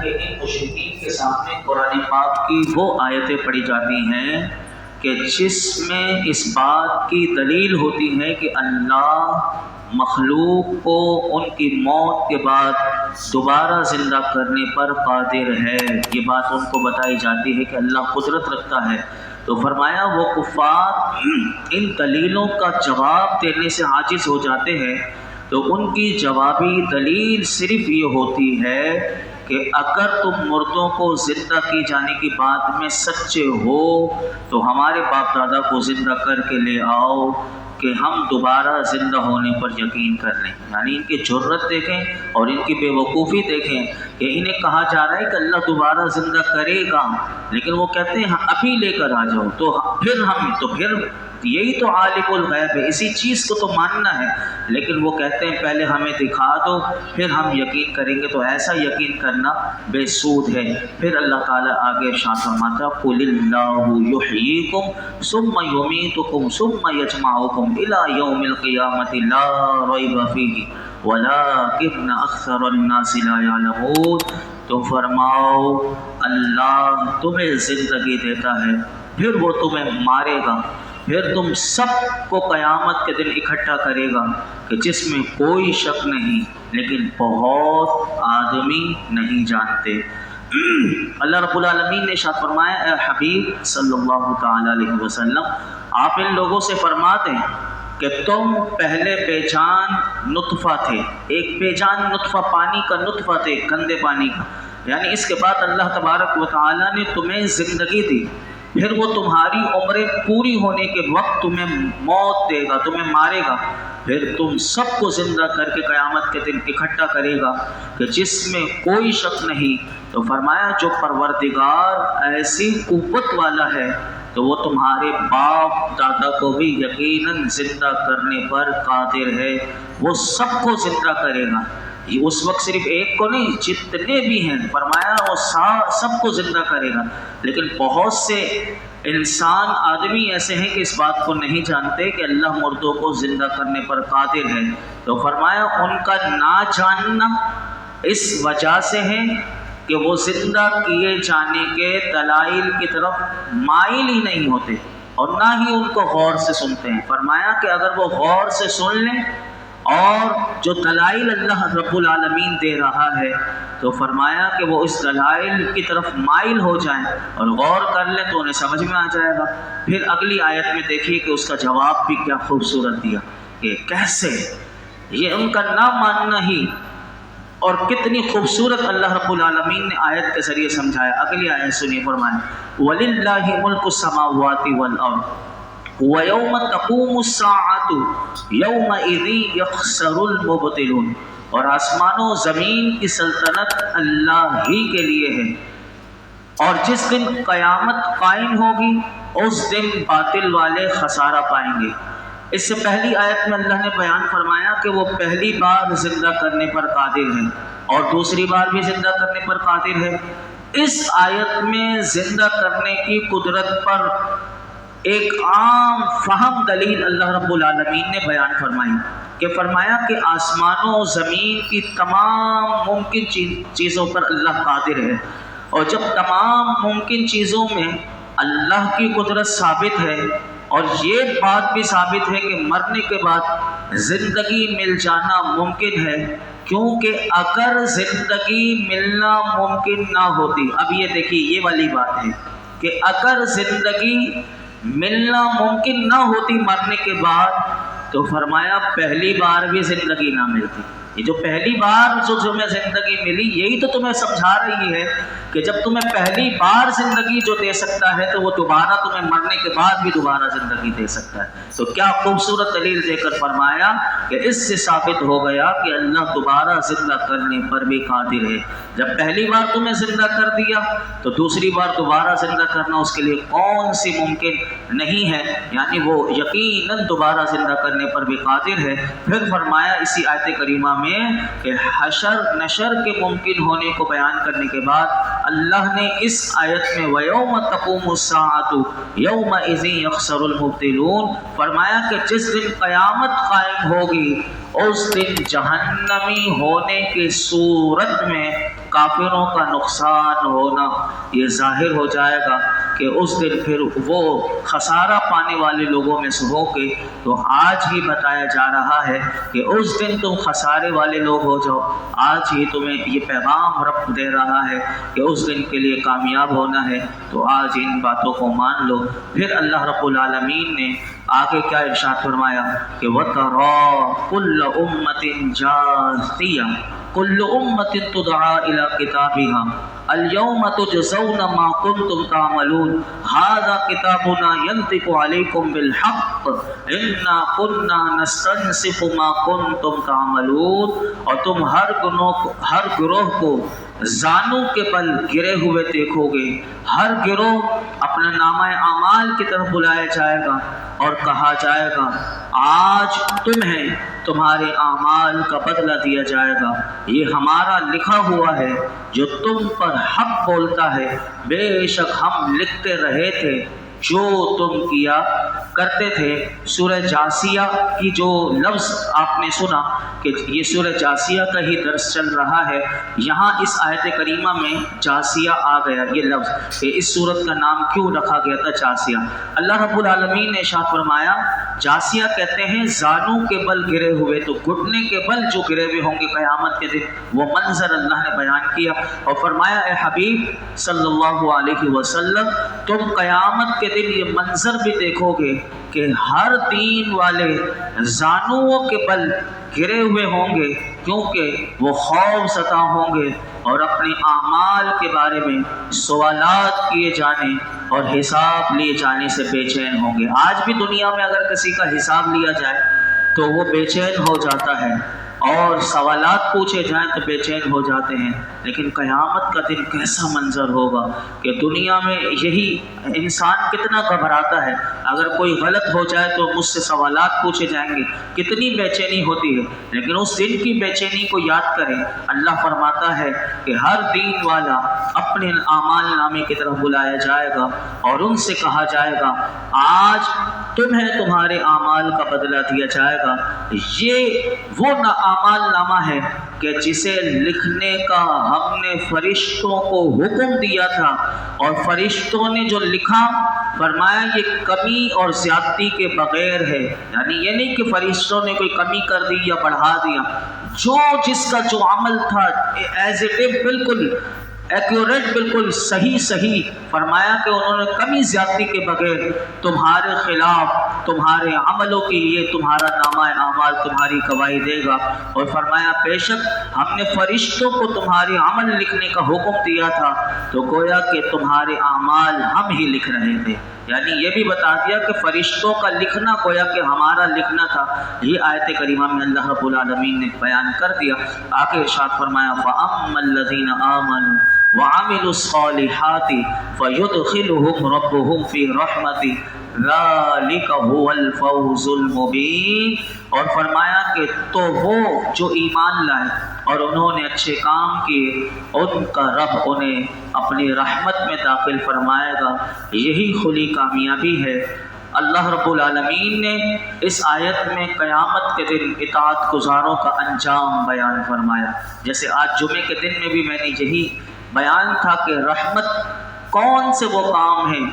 کہ ان مشرکین کے سامنے قرآن پاک کی وہ آیتیں پڑھی جاتی ہیں کہ جس میں اس بات کی دلیل ہوتی ہے کہ اللہ مخلوق کو ان کی موت کے بعد دوبارہ زندہ کرنے پر قادر ہے. یہ بات ان کو بتائی جاتی ہے کہ اللہ قدرت رکھتا ہے. تو فرمایا وہ کفار ان دلیلوں کا جواب دینے سے عاجز ہو جاتے ہیں. تو ان کی جوابی دلیل صرف یہ ہوتی ہے کہ اگر تم مردوں کو زندہ کی جانے کی بات میں سچے ہو تو ہمارے باپ دادا کو زندہ کر کے لے آؤ کہ ہم دوبارہ زندہ ہونے پر یقین کر لیں. یعنی ان کی جرت دیکھیں اور ان کی بے وقوفی دیکھیں کہ انہیں کہا جا رہا ہے کہ اللہ دوبارہ زندہ کرے گا، لیکن وہ کہتے ہیں ابھی لے کر آ جاؤ. تو پھر یہی تو عالم الغیب ہے، اسی چیز کو تو ماننا ہے. لیکن وہ کہتے ہیں پہلے ہمیں دکھا دو پھر ہم یقین کریں گے. تو ایسا یقین کرنا بے سود ہے. پھر اللہ تعالیٰ آگے ارشاد فرماتا قُلِ اللَّهُ يُحْيِيكُمْ ثُمَّ يُمِيتُكُمْ ثُمَّ يَجْمَعُكُمْ إِلَى يَوْمِ الْقِيَامَةِ لَا رَيْبَ فِيهِ وَلَٰكِنَّ أَكْثَرَ النَّاسِ لَا يَعْلَمُونَ. تو فرماؤ اللہ تمہیں زندگی دیتا ہے، پھر وہ تمہیں مارے گا، پھر تم سب کو قیامت کے دن اکٹھا کرے گا کہ جس میں کوئی شک نہیں، لیکن بہت آدمی نہیں جانتے. اللہ رب العالمین نے ارشاد فرمایا اے حبیب صلی اللہ تعالی علیہ وسلم آپ ان لوگوں سے فرما دیں کہ تم پہلے بے جان نطفہ تھے، ایک بے جان نطفہ پانی کا نطفہ تھے، گندے پانی کا. یعنی اس کے بعد اللہ تبارک و تعالی نے تمہیں زندگی دی، پھر وہ تمہاری عمریں پوری ہونے کے وقت تمہیں موت دے گا، تمہیں مارے گا، پھر تم سب کو زندہ کر کے قیامت کے دن اکٹھا کرے گا کہ جس میں کوئی شک نہیں. تو فرمایا جو پروردگار ایسی قوت والا ہے تو وہ تمہارے باپ دادا کو بھی یقیناً زندہ کرنے پر قادر ہے، وہ سب کو زندہ کرے گا. اس وقت صرف ایک کو نہیں، جتنے بھی ہیں فرمایا وہ سب کو زندہ کرے گا. لیکن بہت سے انسان آدمی ایسے ہیں کہ اس بات کو نہیں جانتے کہ اللہ مردوں کو زندہ کرنے پر قادر ہے. تو فرمایا ان کا نہ جاننا اس وجہ سے ہے کہ وہ زندہ کیے جانے کے دلائل کی طرف مائل ہی نہیں ہوتے اور نہ ہی ان کو غور سے سنتے ہیں. فرمایا کہ اگر وہ غور سے سن لیں اور جو دلائل اللہ رب العالمین دے رہا ہے تو فرمایا کہ وہ اس دلائل کی طرف مائل ہو جائیں اور غور کر لیں تو انہیں سمجھ میں آ جائے گا. پھر اگلی آیت میں دیکھیے کہ اس کا جواب بھی کیا خوبصورت دیا کہ کیسے یہ ان کا نہ ماننا ہی، اور کتنی خوبصورت اللہ رب العالمین نے آیت کے ذریعے سمجھایا. اگلی آیت سنیے فرمائیں وَلِلَّهِ مُلْكُ السَّمَاوَاتِ وَالْأَرْضِ وَيَوْمَ تَقُومُ السَّاعَةُ يَوْمَئِذٍ يَخْسَرُ الْمُبْطِلُونَ. اور آسمان و زمین کی سلطنت اللہ ہی کے لیے ہے، اور جس دن قیامت قائم ہوگی اس دن باطل والے خسارہ پائیں گے. اس سے پہلی آیت میں اللہ نے بیان فرمایا کہ وہ پہلی بار زندہ کرنے پر قادر ہے اور دوسری بار بھی زندہ کرنے پر قادر ہے. اس آیت میں زندہ کرنے کی قدرت پر ایک عام فہم دلیل اللہ رب العالمین نے بیان فرمائی کہ فرمایا کہ آسمانوں و زمین کی تمام ممکن چیزوں پر اللہ قادر ہے، اور جب تمام ممکن چیزوں میں اللہ کی قدرت ثابت ہے اور یہ بات بھی ثابت ہے کہ مرنے کے بعد زندگی مل جانا ممکن ہے، کیونکہ اگر زندگی ملنا ممکن نہ ہوتی، اب یہ دیکھیے یہ والی بات ہے کہ اگر زندگی ملنا ممکن نہ ہوتی مرنے کے بعد تو فرمایا پہلی بار بھی زندگی نہ ملتی. یہ جو پہلی بار جو تمہیں زندگی ملی یہی تو تمہیں سمجھا رہی ہے کہ جب تمہیں پہلی بار زندگی جو دے سکتا ہے تو وہ دوبارہ تمہیں مرنے کے بعد بھی دوبارہ زندگی دے سکتا ہے. تو کیا خوبصورت دلیل دے کر فرمایا کہ اس سے ثابت ہو گیا کہ اللہ دوبارہ زندہ کرنے پر بھی قادر ہے. جب پہلی بار تمہیں زندہ کر دیا تو دوسری بار دوبارہ زندہ کرنا اس کے لیے کون سی ممکن نہیں ہے، یعنی وہ یقیناً دوبارہ زندہ کرنے پر بھی قادر ہے. پھر فرمایا اسی آیت کریمہ میں کہ حشر نشر کے ممکن ہونے کو بیان کرنے کے بعد اللہ نے اس آیت میں وَيَوْمَ تَقُومُ السَّاعَةُ يَوْمَئِذٍ يَخْسَرُ الْمُبْطِلُونَ فرمایا کہ جس دن قیامت قائم ہوگی اس دن جہنمی ہونے کی صورت میں کافروں کا نقصان ہونا یہ ظاہر ہو جائے گا کہ اس دن پھر وہ خسارہ پانے والے لوگوں میں سے ہو کے، تو آج ہی بتایا جا رہا ہے کہ اس دن تم خسارے والے لوگ ہو جاؤ۔ آج ہی تمہیں یہ پیغام رب دے رہا ہے کہ اس دن کے لیے کامیاب ہونا ہے، تو آج ان باتوں کو مان لو۔ پھر اللہ رب العالمین نے آگے کیا ارشاد فرمایا کہ وَتَرَىٰ كُلَّ أُمَّةٍ جَاثِيَةً كُلُّ أُمَّةٍ تُدْعَىٰ إِلَىٰ كِتَابِهَا الْيَوْمَ تُجْزَوْنَ مَا كُنتُمْ تَعْمَلُونَ هَٰذَا كِتَابُنَا يَنطِقُ عَلَيْكُمْ بِالْحَقِّ إِنَّا كُنَّا نَسْتَنسِخُ مَا كُنتُمْ تَعْمَلُونَ۔ اور تم ہر گروہ کو زانوں کے بل گرے ہوئے دیکھو گے، ہر گروہ اپنے نامہ اعمال کی طرف بلایا جائے گا اور کہا جائے گا آج تمہیں تمہارے اعمال کا بدلہ دیا جائے گا، یہ ہمارا لکھا ہوا ہے جو تم پر حق بولتا ہے، بے شک ہم لکھتے رہے تھے جو تم کیا کرتے تھے۔ سورہ جاسیہ کی جو لفظ آپ نے سنا کہ یہ سورہ جاسیہ کا ہی درس چل رہا ہے، یہاں اس آیت کریمہ میں جاسیہ آ گیا یہ لفظ کہ اس سورت کا نام کیوں رکھا گیا تھا جاسیہ۔ اللہ رب العالمین نے ارشاد فرمایا جاسیہ کہتے ہیں زانوں کے بل گرے ہوئے، تو گھٹنے کے بل جو گرے ہوئے ہوں گے قیامت کے دن، وہ منظر اللہ نے بیان کیا اور فرمایا اے حبیب صلی اللہ علیہ وسلم تم قیامت کے دن یہ منظر بھی دیکھو گے کہ ہر دین والے زانوں کے بل گرے ہوئے ہوں گے، کیونکہ وہ خوف زدہ ہوں گے اور اپنے اعمال کے بارے میں سوالات کیے جانے اور حساب لیے جانے سے بے چین ہوں گے۔ آج بھی دنیا میں اگر کسی کا حساب لیا جائے تو وہ بے چین ہو جاتا ہے اور سوالات پوچھے جائیں تو بے چین ہو جاتے ہیں، لیکن قیامت کا دن کیسا منظر ہوگا کہ دنیا میں یہی انسان کتنا گھبراتا ہے، اگر کوئی غلط ہو جائے تو مجھ سے سوالات پوچھے جائیں گے، کتنی بے چینی ہوتی ہے۔ لیکن اس دن کی بے چینی کو یاد کریں، اللہ فرماتا ہے کہ ہر دین والا اپنے اعمال نامے کی طرف بلایا جائے گا اور ان سے کہا جائے گا آج تمہیں تمہارے اعمال کا بدلہ دیا جائے گا۔ یہ وہ اعمال نامہ ہے کہ جسے لکھنے کا ہم نے فرشتوں کو حکم دیا تھا، اور فرشتوں نے جو لکھا فرمایا یہ کمی اور زیادتی کے بغیر ہے، یعنی یہ نہیں کہ فرشتوں نے کوئی کمی کر دی یا بڑھا دیا، جو جس کا جو عمل تھا ایز اٹ از بالکل ایکوریٹ، بالکل صحیح فرمایا کہ انہوں نے کمی زیادتی کے بغیر تمہارے خلاف تمہارے عملوں کے لیے تمہارا نامہ اعمال تمہاری گواہی دے گا، اور فرمایا بے شک ہم نے فرشتوں کو تمہارے عمل لکھنے کا حکم دیا تھا، تو گویا کہ تمہارے اعمال ہم ہی لکھ رہے تھے، یعنی یہ بھی بتا دیا کہ فرشتوں کا لکھنا گویا کہ ہمارا لکھنا تھا۔ یہ آیت کریمہ میں اللہ رب العالمین نے بیان کر دیا۔ آگے ارشاد فرمایا فَأَمَّا الَّذِينَ آمَنُوا وَعَمِلُوا الصَّالِحَاتِ فَيُدْخِلُهُمْ رَبُّهُمْ فِي رَحْمَتِهِ ذَلِكَ هُوَ الْفَوْزُ الْمُبِينُ، اور فرمایا کہ تو وہ جو ایمان لائے اور انہوں نے اچھے کام کیے ان کا رب انہیں اپنی رحمت میں داخل فرمائے گا، یہی کھلی کامیابی ہے۔ اللہ رب العالمین نے اس آیت میں قیامت کے دن اطاعت گزاروں کا انجام بیان فرمایا، جیسے آج جمعے کے دن میں بھی میں نے یہی بیان تھا کہ رحمت کون سے وہ کام ہیں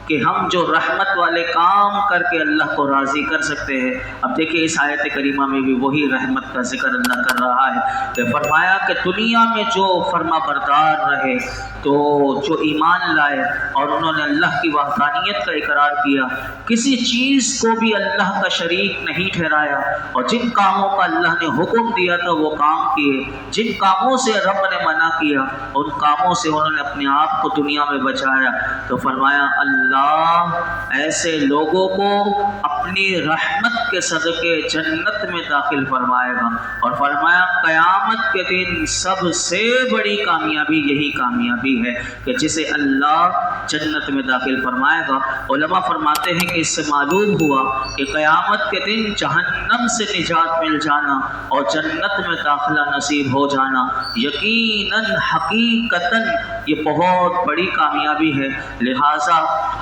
کہ ہم جو رحمت والے کام کر کے اللہ کو راضی کر سکتے ہیں۔ اب دیکھیں اس آیت کریمہ میں بھی وہی رحمت کا ذکر اللہ کر رہا ہے کہ فرمایا کہ دنیا میں جو فرما بردار رہے، تو جو ایمان لائے اور انہوں نے اللہ کی وحدانیت کا اقرار کیا، کسی چیز کو بھی اللہ کا شریک نہیں ٹھہرایا، اور جن کاموں کا اللہ نے حکم دیا تھا وہ کام کیے، جن کاموں سے رب نے منع کیا ان کاموں سے انہوں نے اپنے آپ کو دنیا میں بچایا، تو فرمایا اللہ ایسے لوگوں کو اپنی رحمت کے صدقے جنت میں داخل فرمائے گا، اور فرمایا قیامت کے دن سب سے بڑی کامیابی یہی کامیابی ہے کہ جسے اللہ جنت میں داخل فرمائے گا۔ علماء فرماتے ہیں کہ اس سے معلوم ہوا کہ قیامت کے دن جہنم سے نجات مل جانا اور جنت میں داخلہ نصیب ہو جانا یقیناً حقیقتاً یہ بہت بڑی کامیابی ہے، لہٰذا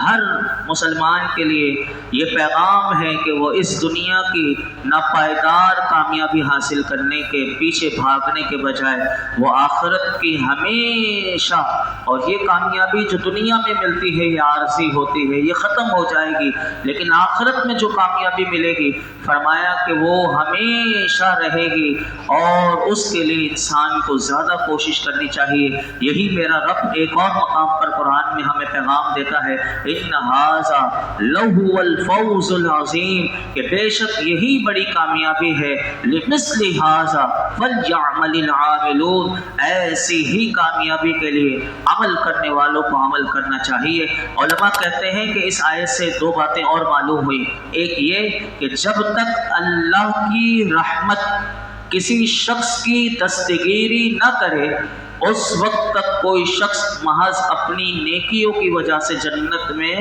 ہر مسلمان کے لیے یہ پیغام ہے کہ وہ اس دنیا کی ناپائیدار کامیابی حاصل کرنے کے پیچھے بھاگنے کے بجائے وہ آخرت کی ہمیشہ، اور یہ کامیابی جو دنیا میں ملتی ہے یہ عارضی ہوتی ہے، یہ ختم ہو جائے گی، لیکن آخرت میں جو کامیابی ملے گی فرمایا کہ وہ ہمیشہ رہے گی، اور اس کے لیے انسان کو زیادہ کوشش کرنی چاہیے۔ یہی میرا رب ایک اور مقام پر قرآن میں ہمیں پیغام دیتا ہے، ان ھذا لہو الفوز العظیم، کہ بے شک یہی بڑی کامیابی ہے، لمثل ھذا فلیعمل العاملون، ایسی ہی کامیابی کے لیے عمل کرنے والوں کو عمل کرنا چاہیے۔ علماء کہتے ہیں کہ اس آیت سے دو باتیں اور معلوم ہوئی، ایک یہ کہ جب تک اللہ کی رحمت کسی شخص کی دستگیری نہ کرے اس وقت تک کوئی شخص محض اپنی نیکیوں کی وجہ سے جنت میں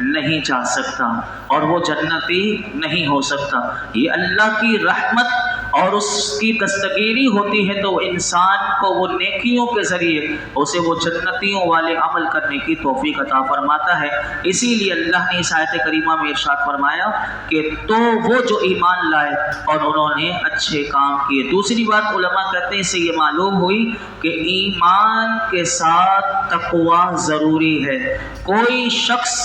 نہیں جا سکتا اور وہ جنتی نہیں ہو سکتا۔ یہ اللہ کی رحمت اور اس کی دستگیری ہوتی ہے تو انسان کو وہ نیکیوں کے ذریعے اسے وہ جنتیوں والے عمل کرنے کی توفیق عطا فرماتا ہے۔ اسی لیے اللہ نے اس آیت کریمہ میں ارشاد فرمایا کہ تو وہ جو ایمان لائے اور انہوں نے اچھے کام کیے۔ دوسری بات علماء کہتے ہیں اس سے یہ معلوم ہوئی کہ ایمان کے ساتھ تقوی ضروری ہے۔ کوئی شخص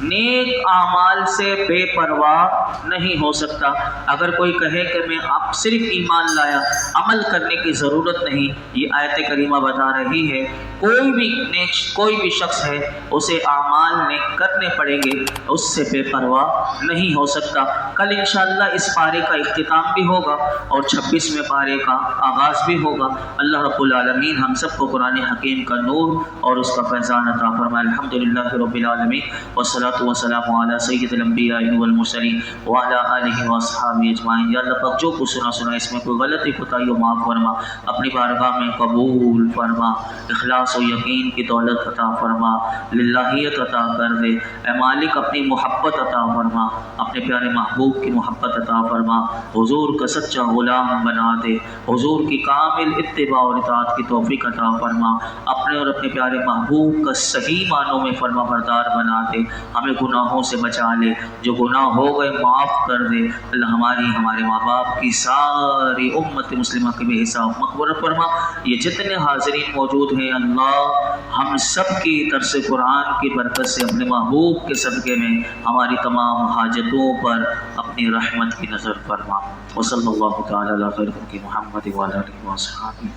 نیک اعمال سے بے پرواہ نہیں ہو سکتا۔ اگر کوئی کہے کہ میں اب صرف ایمان لایا، عمل کرنے کی ضرورت نہیں، یہ آیت کریمہ بتا رہی ہے کوئی بھی شخص ہے اسے اعمال نیک کرنے پڑیں گے، اس سے بے پرواہ نہیں ہو سکتا۔ کل انشاءاللہ اس پارے کا اختتام بھی ہوگا اور 26ویں پارے کا آغاز بھی ہوگا۔ اللہ رب العالمین ہم سب کو قرآن حکیم کا نور اور اس کا فیضان عطا فرمائے۔ الحمدللہ رب العالمین والصلاة والسلام علی سید الانبیاء والمرسلین وعلی آلہ واصحابہ اجمعین۔ یا اللہ پاک جو کچھ سنا اس میں کوئی غلطی کوتاہی ہو معاف فرما، اپنی بارگاہ میں قبول فرما، اخلاص و یقین کی دولت عطا فرما، للہیت عطا کر دے۔ اے مالک اپنی محبت عطا فرما، اپنے پیارے محبوب کی محبت عطا فرما، حضور کا سچا غلام بنا دے، حضور کی کامل اتباع اور اطاعت کی توفیق عطا فرما، اپنے اور اپنے پیارے محبوب کا صحیح معنوں میں فرما بردار بنا دے، ہمیں گناہوں سے بچا لے، جو گناہ ہو گئے معاف کر دے۔ اللہ ہماری ہمارے ماں باپ کی ساری امت مسلمہ کے بے حساب مغفرت فرما۔ یہ جتنے حاضرین موجود ہیں اللہ ہم سب کی درس قرآن کی برکت سے اپنے محبوب کے صدقے میں ہماری تمام حاجتوں پر اپنی رحمت کی نظر فرما۔ وصلی اللہ تعالی علی خیر خلق محمد وعلی آلہ وصحبہ۔